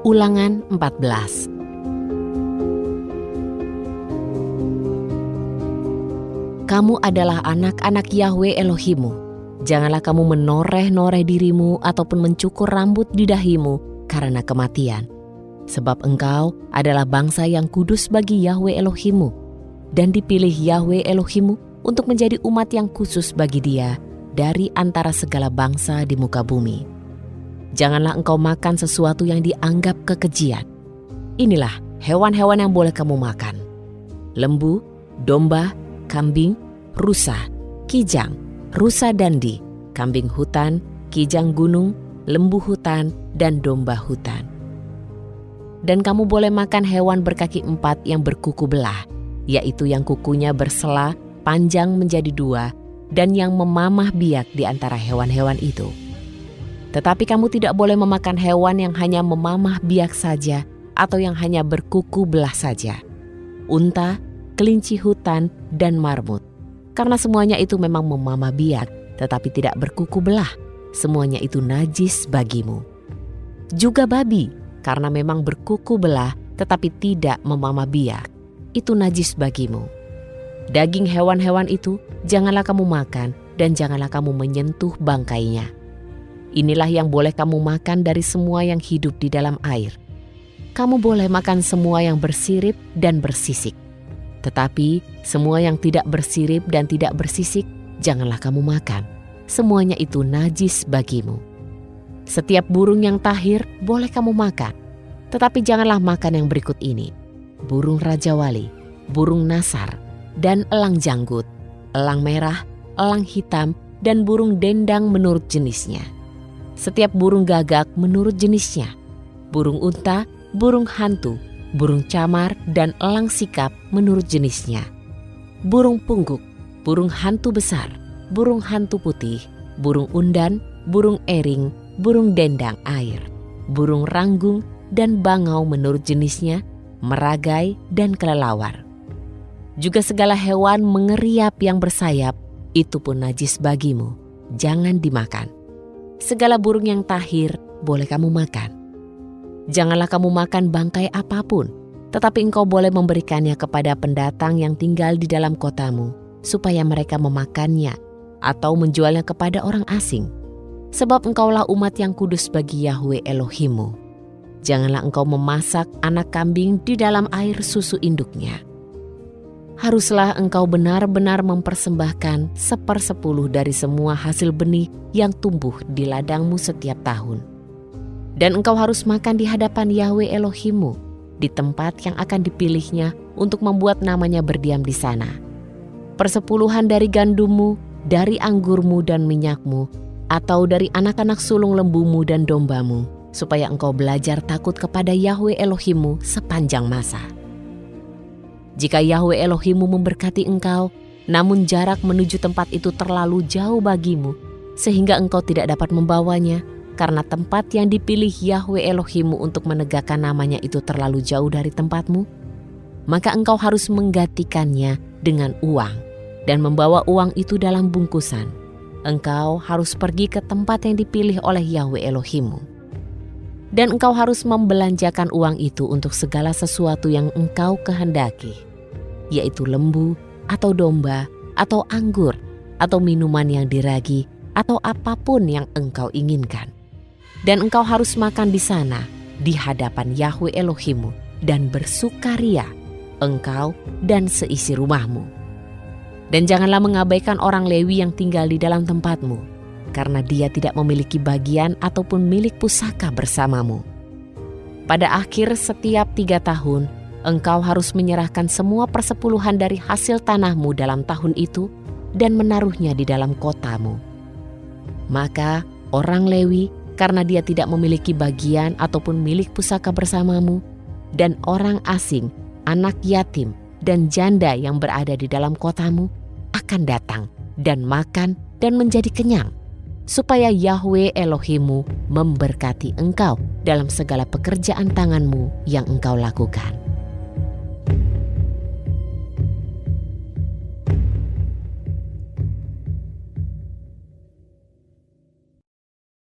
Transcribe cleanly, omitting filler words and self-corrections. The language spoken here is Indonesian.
Ulangan 14. Kamu adalah anak-anak Yahwe Elohimmu. Janganlah kamu menoreh-noreh dirimu ataupun mencukur rambut di dahimu karena kematian. Sebab engkau adalah bangsa yang kudus bagi Yahwe Elohimmu, dan dipilih Yahwe Elohimmu untuk menjadi umat yang khusus bagi Dia dari antara segala bangsa di muka bumi. Janganlah engkau makan sesuatu yang dianggap kekejian. Inilah hewan-hewan yang boleh kamu makan: lembu, domba, kambing, rusa, kijang, rusa dandi, kambing hutan, kijang gunung, lembu hutan, dan domba hutan. Dan kamu boleh makan hewan berkaki 4 yang berkuku belah, yaitu yang kukunya bersela panjang menjadi 2, dan yang memamah biak di antara hewan-hewan itu. Tetapi kamu tidak boleh memakan hewan yang hanya memamah biak saja atau yang hanya berkuku belah saja: unta, kelinci hutan, dan marmut. Karena semuanya itu memang memamah biak tetapi tidak berkuku belah. Semuanya itu najis bagimu. Juga babi, karena memang berkuku belah tetapi tidak memamah biak, itu najis bagimu. Daging hewan-hewan itu janganlah kamu makan, dan janganlah kamu menyentuh bangkainya. Inilah yang boleh kamu makan dari semua yang hidup di dalam air. Kamu boleh makan semua yang bersirip dan bersisik. Tetapi semua yang tidak bersirip dan tidak bersisik janganlah kamu makan. Semuanya itu najis bagimu. Setiap burung yang tahir boleh kamu makan. Tetapi janganlah makan yang berikut ini: burung rajawali, burung nasar, dan elang janggut, elang merah, elang hitam, dan burung dendang menurut jenisnya. Setiap burung gagak menurut jenisnya, burung unta, burung hantu, burung camar, dan elang sikap menurut jenisnya, burung pungguk, burung hantu besar, burung hantu putih, burung undan, burung ering, burung dendang air, burung ranggung, dan bangau menurut jenisnya, meragai, dan kelelawar. Juga segala hewan mengeriap yang bersayap, itu pun najis bagimu, jangan dimakan. Segala burung yang tahir boleh kamu makan. Janganlah kamu makan bangkai apapun, tetapi engkau boleh memberikannya kepada pendatang yang tinggal di dalam kotamu, supaya mereka memakannya atau menjualnya kepada orang asing. Sebab engkaulah umat yang kudus bagi Yahwe Elohimmu. Janganlah engkau memasak anak kambing di dalam air susu induknya. Haruslah engkau benar-benar mempersembahkan 1/10 dari semua hasil benih yang tumbuh di ladangmu setiap tahun. Dan engkau harus makan di hadapan Yahwe Elohimmu, di tempat yang akan dipilihnya untuk membuat namanya berdiam di sana. 10% dari gandummu, dari anggurmu dan minyakmu, atau dari anak-anak sulung lembumu dan dombamu, supaya engkau belajar takut kepada Yahwe Elohimmu sepanjang masa. Jika Yahwe Elohimmu memberkati engkau, namun jarak menuju tempat itu terlalu jauh bagimu, sehingga engkau tidak dapat membawanya, karena tempat yang dipilih Yahwe Elohimmu untuk menegakkan namanya itu terlalu jauh dari tempatmu, maka engkau harus menggantikannya dengan uang dan membawa uang itu dalam bungkusan. Engkau harus pergi ke tempat yang dipilih oleh Yahwe Elohimmu. Dan engkau harus membelanjakan uang itu untuk segala sesuatu yang engkau kehendaki, yaitu lembu, atau domba, atau anggur, atau minuman yang diragi, atau apapun yang engkau inginkan. Dan engkau harus makan di sana, di hadapan Yahwe Elohimmu, dan bersukaria, engkau dan seisi rumahmu. Dan janganlah mengabaikan orang Lewi yang tinggal di dalam tempatmu, karena dia tidak memiliki bagian ataupun milik pusaka bersamamu. Pada akhir setiap 3 tahun, engkau harus menyerahkan semua 10% dari hasil tanahmu dalam tahun itu dan menaruhnya di dalam kotamu. Maka orang Lewi, karena dia tidak memiliki bagian ataupun milik pusaka bersamamu, dan orang asing, anak yatim, dan janda yang berada di dalam kotamu akan datang dan makan dan menjadi kenyang, supaya Yahwe Elohimmu memberkati engkau dalam segala pekerjaan tanganmu yang engkau lakukan.